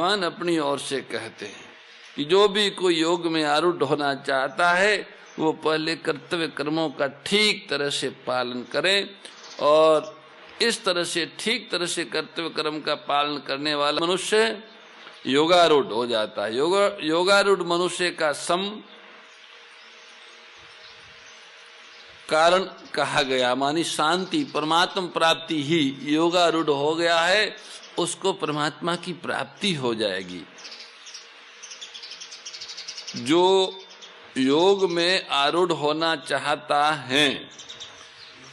भगवान अपनी ओर से कहते हैं कि जो भी कोई योग में आरूढ़ होना चाहता है वो पहले कर्तव्य कर्मों का ठीक तरह से पालन करे, और इस तरह से ठीक तरह से कर्तव्य कर्म का पालन करने वाला मनुष्य योगारूढ़ हो जाता है। योगारूढ़ मनुष्य का सम कारण कहा गया, मानी शांति परमात्मा प्राप्ति ही योगारूढ़ हो गया है, उसको परमात्मा की प्राप्ति हो जाएगी। जो योग में आरूढ़ होना चाहता है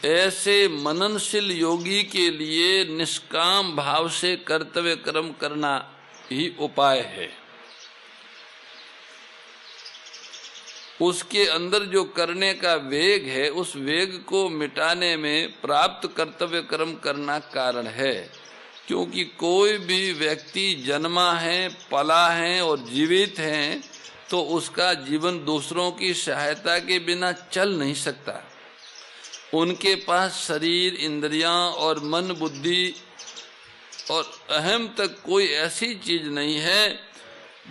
ऐसे मननशील योगी के लिए निष्काम भाव से कर्तव्य कर्म करना ही उपाय है। उसके अंदर जो करने का वेग है उस वेग को मिटाने में प्राप्त कर्तव्य कर्म करना कारण है। क्योंकि कोई भी व्यक्ति जन्मा है, पला है और जीवित है तो उसका जीवन दूसरों की सहायता के बिना चल नहीं सकता। उनके पास शरीर, इंद्रियां और मन, बुद्धि और अहम तक कोई ऐसी चीज नहीं है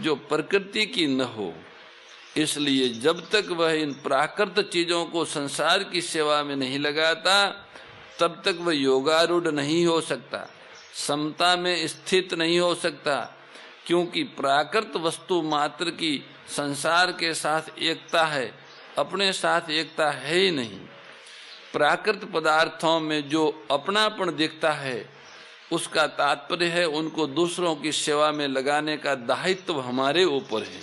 जो प्रकृति की न हो। इसलिए जब तक वह इन प्राकृत चीजों को संसार की सेवा में नहीं लगाता तब तक वह योगारूढ़ नहीं हो सकता, समता में स्थित नहीं हो सकता। क्योंकि प्राकृत वस्तु मात्र की संसार के साथ एकता है, अपने साथ एकता है ही नहीं। प्राकृत पदार्थों में जो अपनापन दिखता है उसका तात्पर्य है उनको दूसरों की सेवा में लगाने का दायित्व हमारे ऊपर है।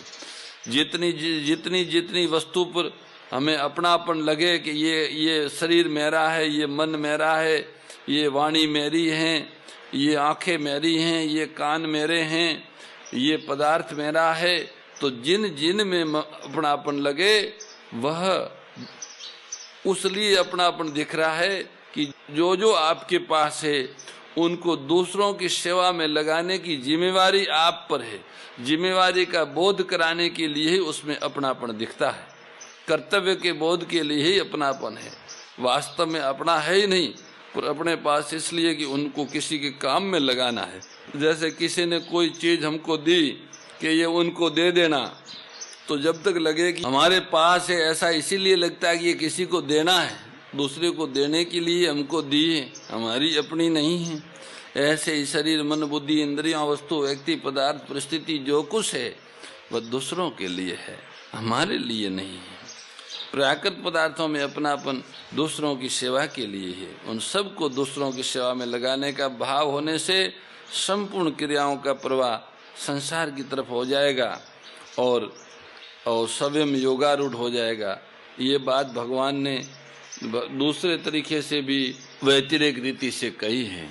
जितनी वस्तु पर हमें अपनापन लगे कि ये शरीर मेरा है, ये मन मेरा है, ये वाणी मेरी है, ये आंखें मेरी हैं, ये कान मेरे हैं, ये पदार्थ मेरा है, तो जिन में अपनापन लगे वह उसलिए अपनापन दिख रहा है कि जो आपके पास है उनको दूसरों की सेवा में लगाने की जिम्मेवारी आप पर है। जिम्मेवारी का बोध कराने के लिए ही उसमें अपनापन दिखता है। कर्तव्य के बोध के लिए ही अपनापन है, वास्तव में अपना है ही नहीं, पर अपने पास इसलिए कि उनको किसी के काम में लगाना है। जैसे किसी ने कोई चीज हमको दी कि ये उनको दे देना, तो जब तक लगे कि हमारे पास है ऐसा इसीलिए लगता है कि ये किसी को देना है, दूसरे को देने के लिए हमको दी है, हमारी अपनी नहीं है। ऐसे ही शरीर, मन, बुद्धि, इंद्रियां, वस्तु, व्यक्ति, पदार्थ, परिस्थिति जो कुछ है वह दूसरों के लिए है, हमारे लिए नहीं है। प्राकृत पदार्थों में अपनापन दूसरों की सेवा के लिए है। उन सब को दूसरों की सेवा में लगाने का भाव होने से संपूर्ण क्रियाओं का प्रवाह संसार की तरफ हो जाएगा और स्वयं योगारूढ़ हो जाएगा। ये बात भगवान ने दूसरे तरीके से भी व्यतिरेक रीति से कही है।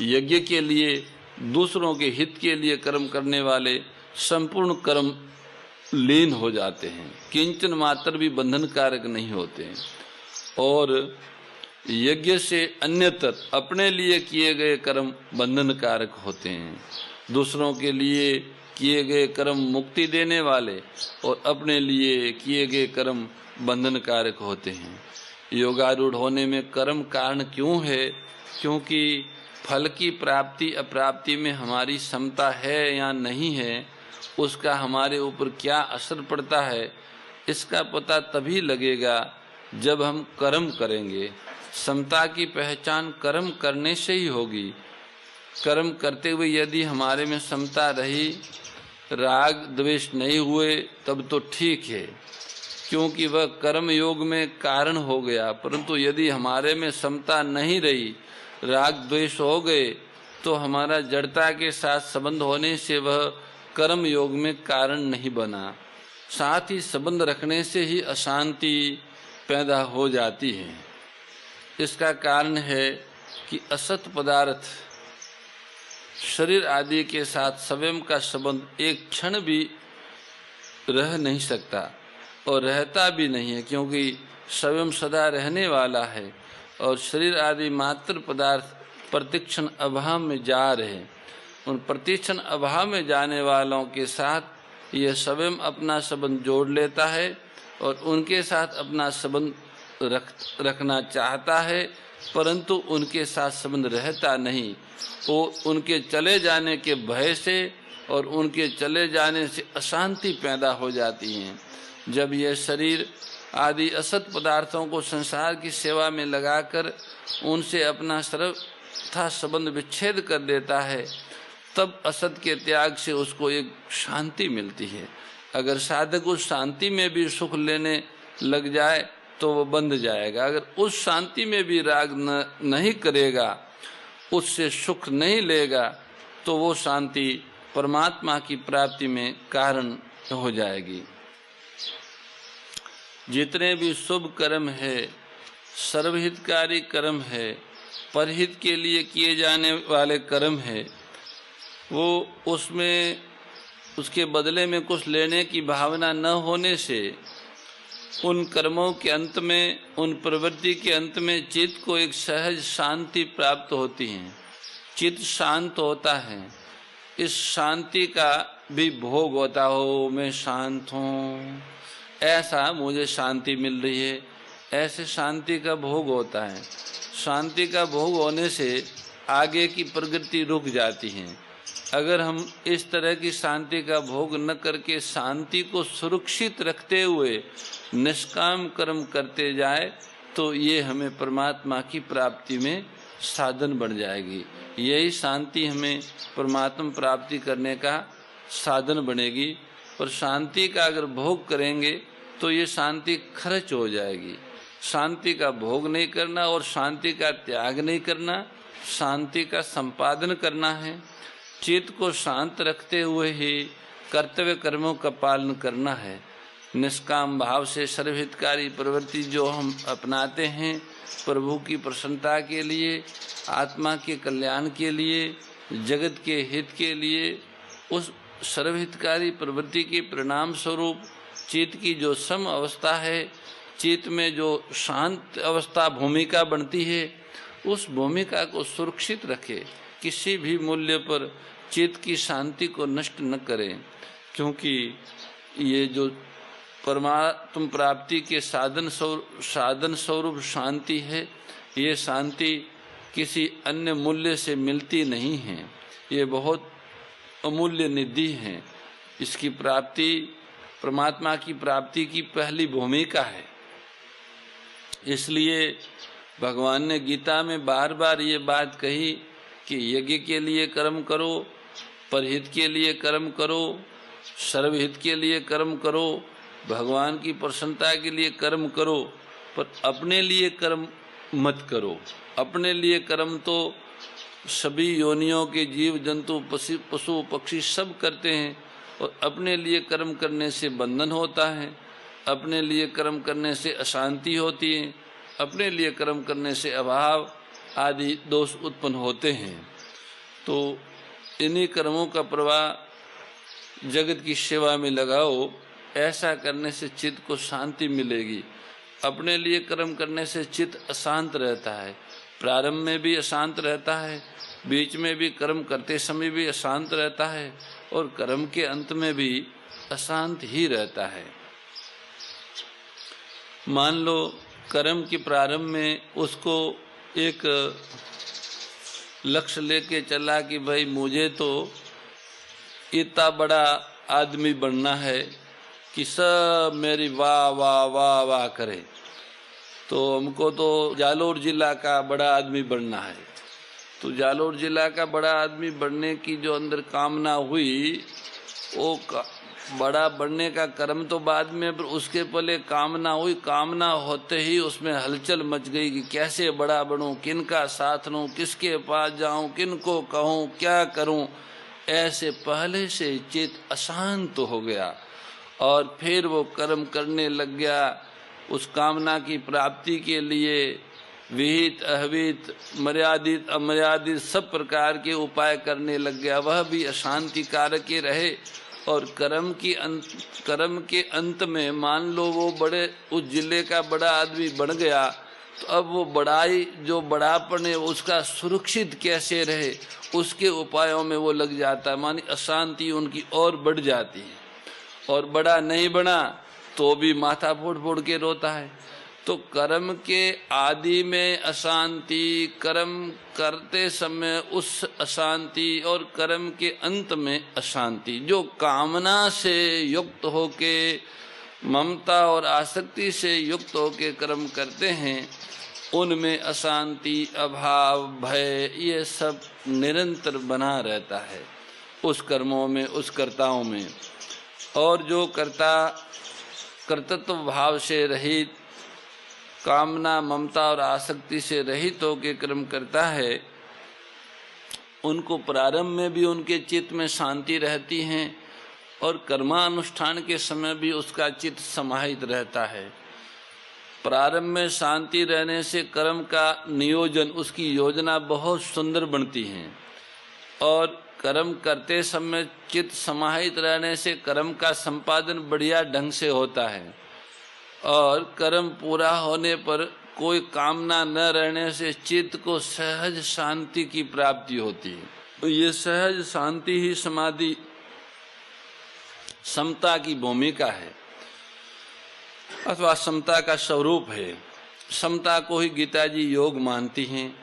यज्ञ के लिए, दूसरों के हित के लिए कर्म करने वाले संपूर्ण कर्म लीन हो जाते हैं, किंचन मात्र भी बंधन कारक नहीं होते हैं। और यज्ञ से अन्यतर अपने लिए किए गए कर्म बंधन कारक होते हैं। दूसरों के लिए किए गए कर्म मुक्ति देने वाले और अपने लिए किए गए कर्म बंधन कारक होते हैं। योगारूढ़ होने में कर्म कारण क्यों है? क्योंकि फल की प्राप्ति अप्राप्ति में हमारी समता है या नहीं है, उसका हमारे ऊपर क्या असर पड़ता है, इसका पता तभी लगेगा जब हम कर्म करेंगे। समता की पहचान कर्म करने से ही होगी। कर्म करते हुए यदि हमारे में समता रही, राग द्वेष नहीं हुए, तब तो ठीक है, क्योंकि वह कर्म योग में कारण हो गया। परंतु यदि हमारे में समता नहीं रही, राग द्वेष हो गए, तो हमारा जड़ता के साथ संबंध होने से वह कर्म योग में कारण नहीं बना। साथ ही संबंध रखने से ही अशांति पैदा हो जाती है। इसका कारण है कि असत पदार्थ शरीर आदि के साथ स्वयं का संबंध एक क्षण भी रह नहीं सकता और रहता भी नहीं है, क्योंकि स्वयं सदा रहने वाला है और शरीर आदि मात्र पदार्थ प्रतिक्षण अभाव में जा रहे। उन प्रतिक्षण अभाव में जाने वालों के साथ यह स्वयं अपना संबंध जोड़ लेता है और उनके साथ अपना संबंध रखना चाहता है, परंतु उनके साथ संबंध रहता नहीं। वो उनके चले जाने के भय से और उनके चले जाने से अशांति पैदा हो जाती है। जब यह शरीर आदि असत पदार्थों को संसार की सेवा में लगाकर उनसे अपना सर्वथा संबंध विच्छेद कर देता है, तब असत के त्याग से उसको एक शांति मिलती है। अगर साधक उस शांति में भी सुख लेने लग जाए तो वो बंध जाएगा। अगर उस शांति में भी राग नहीं करेगा, उससे सुख नहीं लेगा, तो वो शांति परमात्मा की प्राप्ति में कारण हो जाएगी। जितने भी शुभ कर्म है, सर्वहितकारी कर्म है, परहित के लिए किए जाने वाले कर्म है, वो उसमें उसके बदले में कुछ लेने की भावना न होने से उन कर्मों के अंत में, उन प्रवृत्ति के अंत में चित्त को एक सहज शांति प्राप्त होती है। चित्त शांत होता है। इस शांति का भी भोग होता हो, मैं शांत हूँ, ऐसा मुझे शांति मिल रही है, ऐसे शांति का भोग होता है। शांति का भोग होने से आगे की प्रगति रुक जाती है। अगर हम इस तरह की शांति का भोग न करके शांति को सुरक्षित रखते हुए निष्काम कर्म करते जाए तो ये हमें परमात्मा की प्राप्ति में साधन बन जाएगी। यही शांति हमें परमात्मा प्राप्ति करने का साधन बनेगी। और शांति का अगर भोग करेंगे तो ये शांति खर्च हो जाएगी। शांति का भोग नहीं करना और शांति का त्याग नहीं करना, शांति का संपादन करना है। चित्त को शांत रखते हुए ही कर्तव्य कर्मों का पालन करना है। निष्काम भाव से सर्वहितकारी प्रवृत्ति जो हम अपनाते हैं प्रभु की प्रसन्नता के लिए, आत्मा के कल्याण के लिए, जगत के हित के लिए, उस सर्वहितकारी प्रवृत्ति के परिणाम स्वरूप चित्त की जो सम अवस्था है, चित्त में जो शांत अवस्था भूमिका बनती है, उस भूमिका को सुरक्षित रखे। किसी भी मूल्य पर चित्त की शांति को नष्ट न करें, क्योंकि ये जो परमात्म प्राप्ति के साधन स्वरूप शांति है, ये शांति किसी अन्य मूल्य से मिलती नहीं है। ये बहुत अमूल्य निधि है। इसकी प्राप्ति परमात्मा की प्राप्ति की पहली भूमिका है। इसलिए भगवान ने गीता में बार बार ये बात कही कि यज्ञ के लिए कर्म करो, परहित के लिए कर्म करो, सर्वहित के लिए कर्म करो, भगवान की प्रसन्नता के लिए कर्म करो, पर अपने लिए कर्म मत करो। अपने लिए कर्म तो सभी योनियों के जीव जंतु पशु पक्षी सब करते हैं, और अपने लिए कर्म करने से बंधन होता है, अपने लिए कर्म करने से अशांति होती है, अपने लिए कर्म करने से अभाव आदि दोष उत्पन्न होते हैं। तो इन्हीं कर्मों का प्रवाह जगत की सेवा में लगाओ। ऐसा करने से चित्त को शांति मिलेगी। अपने लिए कर्म करने से चित्त अशांत रहता है। प्रारंभ में भी अशांत रहता है, बीच में भी कर्म करते समय भी अशांत रहता है, और कर्म के अंत में भी अशांत ही रहता है। मान लो कर्म के प्रारंभ में उसको एक लक्ष्य लेके चला कि भाई मुझे तो इतना बड़ा आदमी बनना है कि सब मेरी वाह वाह वाह वाह करे, तो हमको तो जालोर जिला का बड़ा आदमी बनना है। तो जालोर जिला का बड़ा आदमी बनने की जो अंदर कामना हुई, वो बड़ा बनने का कर्म तो बाद में, पर उसके पहले कामना हुई। कामना होते ही उसमें हलचल मच गई कि कैसे बड़ा बनूं, किनका साथ लूं, किसके पास जाऊं, किनको कहूं, क्या करूं। ऐसे पहले से चित्त अशांत हो गया और फिर वो कर्म करने लग गया। उस कामना की प्राप्ति के लिए विहित अविहित, मर्यादित अमर्यादित सब प्रकार के उपाय करने लग गया। वह भी अशांति कारक ही रहे। और कर्म के अंत में मान लो वो बड़े उस जिले का बड़ा आदमी बन गया, तो अब वो बड़ाई जो बड़ापन है उसका सुरक्षित कैसे रहे, उसके उपायों में वो लग जाता है। मानी अशांति उनकी और बढ़ जाती है। और बड़ा नहीं बना तो भी माथा फोड़ फोड़ के रोता है। तो कर्म के आदि में अशांति, कर्म करते समय उस अशांति, और कर्म के अंत में अशांति। जो कामना से युक्त होके, ममता और आसक्ति से युक्त होके कर्म करते हैं, उनमें अशांति, अभाव, भय, ये सब निरंतर बना रहता है उस कर्मों में, उस कर्ताओं में। और जो कर्ता कर्तृत्व भाव से रहित, कामना, ममता और आसक्ति से रहित होकर कर्म करता है, उनको प्रारंभ में भी उनके चित्त में शांति रहती है और कर्मानुष्ठान के समय भी उसका चित्त समाहित रहता है। प्रारंभ में शांति रहने से कर्म का नियोजन, उसकी योजना बहुत सुंदर बनती है, और कर्म करते समय चित्त समाहित रहने से कर्म का संपादन बढ़िया ढंग से होता है, और कर्म पूरा होने पर कोई कामना न रहने से चित्त को सहज शांति की प्राप्ति होती है। तो ये सहज शांति ही समाधि, समता की भूमिका है अथवा समता का स्वरूप है। समता को ही गीता जी योग मानती हैं।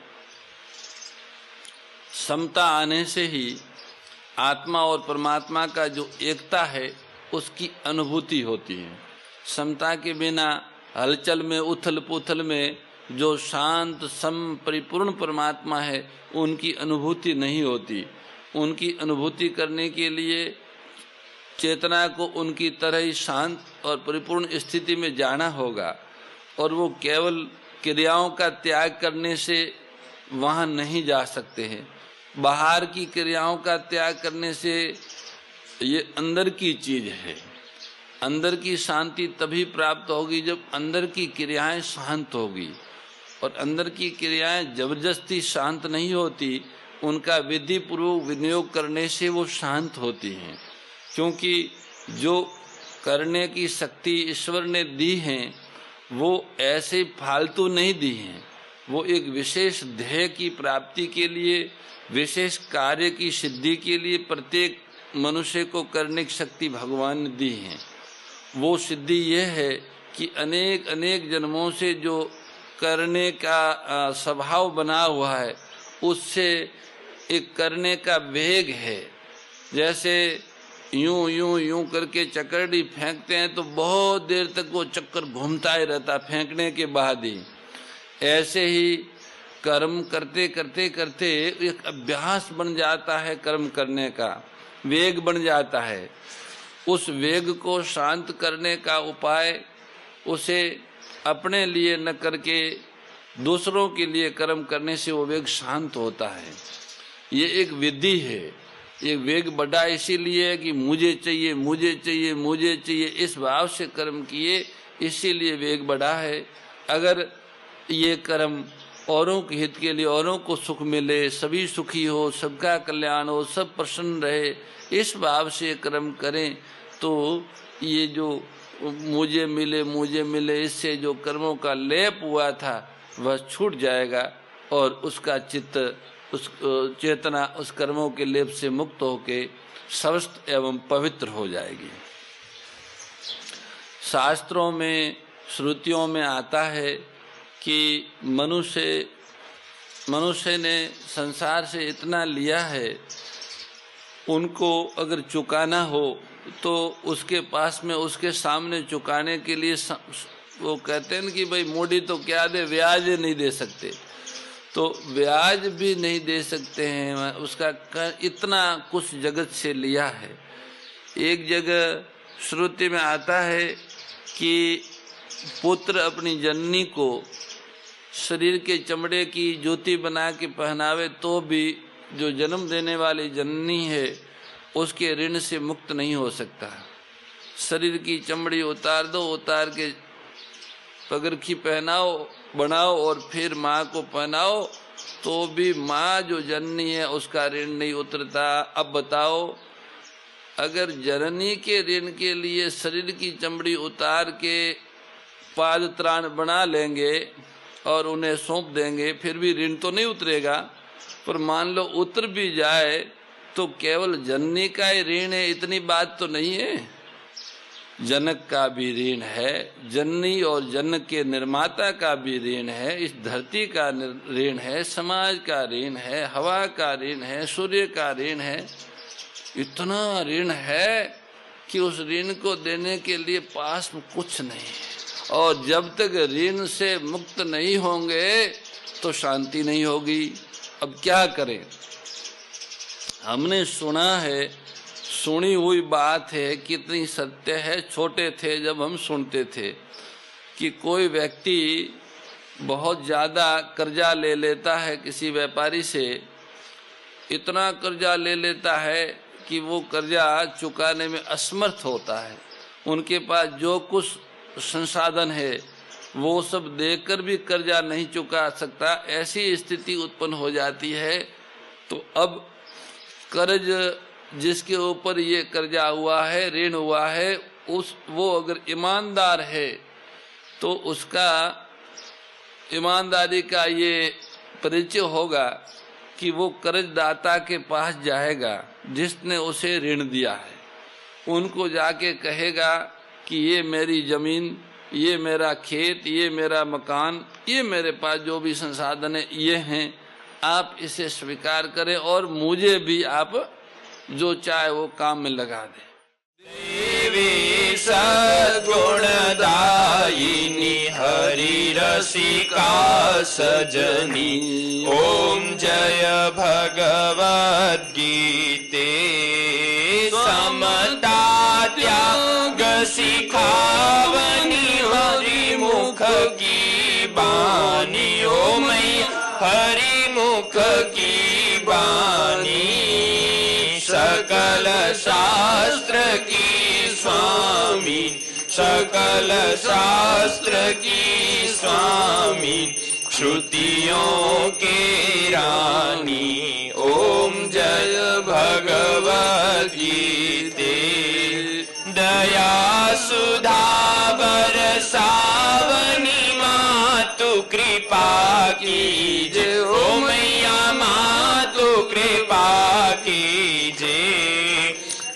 समता आने से ही आत्मा और परमात्मा का जो एकता है उसकी अनुभूति होती है। समता के बिना हलचल में, उथल पुथल में जो शांत सम परिपूर्ण परमात्मा है उनकी अनुभूति नहीं होती। उनकी अनुभूति करने के लिए चेतना को उनकी तरह ही शांत और परिपूर्ण स्थिति में जाना होगा, और वो केवल क्रियाओं का त्याग करने से वहाँ नहीं जा सकते हैं। बाहर की क्रियाओं का त्याग करने से ये अंदर की चीज है। अंदर की शांति तभी प्राप्त होगी जब अंदर की क्रियाएं शांत होगी, और अंदर की क्रियाएं जबरदस्ती शांत नहीं होती, उनका विधि पूर्वक विनियोग करने से वो शांत होती हैं। क्योंकि जो करने की शक्ति ईश्वर ने दी है वो ऐसे फालतू नहीं दी है, वो एक विशेष ध्येय की प्राप्ति के लिए, विशेष कार्य की सिद्धि के लिए प्रत्येक मनुष्य को करने की शक्ति भगवान ने दी है। वो सिद्धि यह है कि अनेक अनेक जन्मों से जो करने का स्वभाव बना हुआ है उससे एक करने का वेग है। जैसे यूं यूं यूं करके चक्करडी फेंकते हैं तो बहुत देर तक वो चक्कर घूमता ही रहता फेंकने के बाद ही। ऐसे ही कर्म करते करते करते एक अभ्यास बन जाता है, कर्म करने का वेग बन जाता है। उस वेग को शांत करने का उपाय उसे अपने लिए न करके दूसरों के लिए कर्म करने से वो वेग शांत होता है। ये एक विधि है। ये वेग बढ़ा इसीलिए है कि मुझे चाहिए मुझे चाहिए मुझे चाहिए, इस भाव से कर्म किए इसीलिए वेग बढ़ा है। अगर ये कर्म औरों के हित के लिए, औरों को सुख मिले, सभी सुखी हो, सबका कल्याण हो, सब प्रसन्न रहे, इस भाव से कर्म करें तो ये जो मुझे मिले इससे जो कर्मों का लेप हुआ था वह छूट जाएगा, और उसका चित्त, उस चेतना उस कर्मों के लेप से मुक्त होके स्वस्थ एवं पवित्र हो जाएगी। शास्त्रों में, श्रुतियों में आता है कि मनुष्य ने संसार से इतना लिया है, उनको अगर चुकाना हो तो उसके पास में, उसके सामने चुकाने के लिए वो कहते हैं कि भाई मोड़ी तो क्या दे, ब्याज नहीं दे सकते, तो ब्याज भी नहीं दे सकते हैं। उसका इतना कुछ जगत से लिया है। एक जगह श्रुति में आता है कि पुत्र अपनी जननी को शरीर के चमड़े की जूती बना के पहनावे तो भी जो जन्म देने वाली जननी है उसके ऋण से मुक्त नहीं हो सकता। शरीर की चमड़ी उतार दो, उतार के पगरखी पहनाओ, बनाओ और फिर माँ को पहनाओ तो भी माँ जो जननी है उसका ऋण नहीं उतरता। अब बताओ, अगर जननी के ऋण के लिए शरीर की चमड़ी उतार के पाद त्राण बना लेंगे और उन्हें सौंप देंगे फिर भी ऋण तो नहीं उतरेगा। पर मान लो उतर भी जाए तो केवल जननी का ही ऋण है, इतनी बात तो नहीं है। जनक का भी ऋण है, जननी और जनक के निर्माता का भी ऋण है, इस धरती का ऋण है, समाज का ऋण है, हवा का ऋण है, सूर्य का ऋण है। इतना ऋण है कि उस ऋण को देने के लिए पास में कुछ नहीं है। और जब तक ऋण से मुक्त नहीं होंगे तो शांति नहीं होगी। अब क्या करें? हमने सुना है, सुनी हुई बात है, कितनी सत्य है। छोटे थे जब हम सुनते थे कि कोई व्यक्ति बहुत ज़्यादा कर्जा ले लेता है किसी व्यापारी से, इतना कर्जा ले लेता है कि वो कर्जा चुकाने में असमर्थ होता है। उनके पास जो कुछ संसाधन है वो सब देकर भी कर्जा नहीं चुका सकता, ऐसी स्थिति उत्पन्न हो जाती है। तो अब कर्ज जिसके ऊपर ये कर्जा हुआ है, ऋण हुआ है, वो अगर ईमानदार है तो उसका ईमानदारी का ये परिचय होगा कि वो कर्जदाता के पास जाएगा जिसने उसे ऋण दिया है। उनको जाके कहेगा कि ये मेरी जमीन, ये मेरा खेत, ये मेरा मकान, ये मेरे पास जो भी संसाधन है ये हैं, आप इसे स्वीकार करें और मुझे भी आप जो चाहे वो काम में लगा दें। देवी सद्गुणदायिनी हरि रसिका सजनी, ओम जय भगवद गीते समता त्याग सिखावनी, हरि मुख की बानी, ओ मैया हरि मुख की बानी, सकल शास्त्र की स्वामी, सकल शास्त्र की स्वामी, श्रुतियों के रानी, ओम जय भगवद गीते। दया सुधा बरसावनी, मातु कृपा कीजे, ओ मैया मातु कृपा कीजे,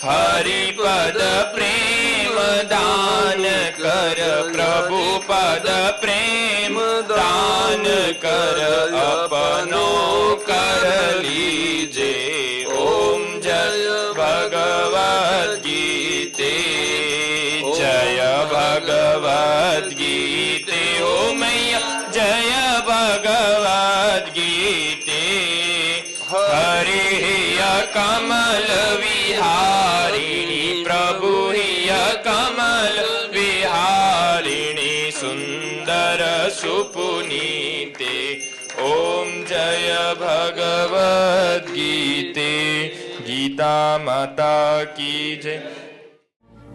हरि पद प्रेम दान कर, प्रभु पद प्रेम दान कर, अपनो कर लीजे, ओम जय भगवद गीते, जय भगवद गीते, ओ मैया जय भगवद गीते। हरि कमल विहारिणी, प्रभु हिय कमल विहारिणी, सुंदर सुपुनीते, ओम जय भगवद गीते। गीता माता की जय।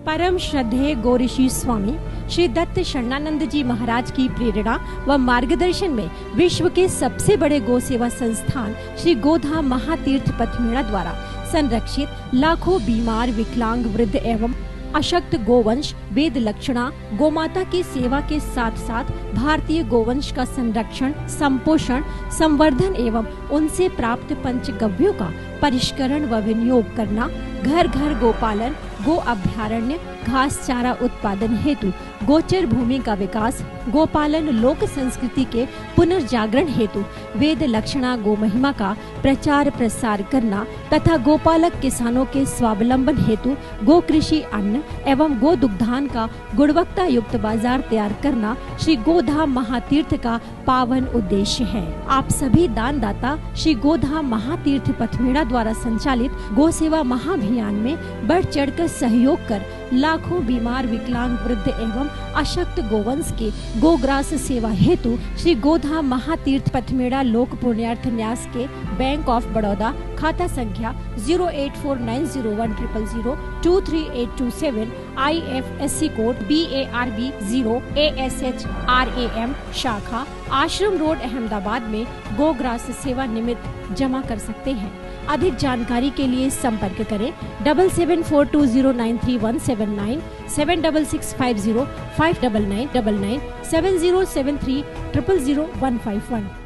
परम श्रद्धेय गौरीशी स्वामी श्री दत्त शरणानंद जी महाराज की प्रेरणा व मार्गदर्शन में विश्व के सबसे बड़े गौ सेवा संस्थान श्री गोधाम महातीर्थ पथमेड़ा द्वारा संरक्षित लाखों बीमार, विकलांग, वृद्ध एवं अशक्त गोवंश वेद लक्षणा गोमाता की सेवा के साथ साथ भारतीय गोवंश का संरक्षण, संपोषण, संवर्धन एवं उनसे प्राप्त पंचगव्यों का परिष्करण व विनियोग करना, घर घर गोपालन, गो अभ्यारण्य, घास चारा उत्पादन हेतु गोचर भूमि का विकास, गोपालन लोक संस्कृति के पुनर्जागरण हेतु वेद लक्षणा गो महिमा का प्रचार प्रसार करना तथा गोपालक किसानों के स्वावलंबन हेतु गो कृषि अन्न एवं गो दुग्धान का गुणवत्ता युक्त बाजार तैयार करना श्री गोधाम महातीर्थ का पावन उद्देश्य है। आप सभी दानदाता श्री गोधाम महातीर्थ पथमेड़ा द्वारा संचालित गो सेवा महाअभियान में बढ़ चढ़कर सहयोग कर लाखों बीमार, विकलांग, वृद्ध एवं अशक्त गोवंश के गोग्रास सेवा हेतु श्री गोधाम महातीर्थ पथमेड़ा लोक पुण्यार्थ न्यास के बैंक ऑफ बड़ौदा खाता संख्या 084901000238827 IFSC कोड BARB 0 ASHRAM शाखा आश्रम रोड अहमदाबाद में गोग्रास सेवा निमित्त जमा कर सकते हैं। अधिक जानकारी के लिए संपर्क करें 7742093179 7665059999 7073000151।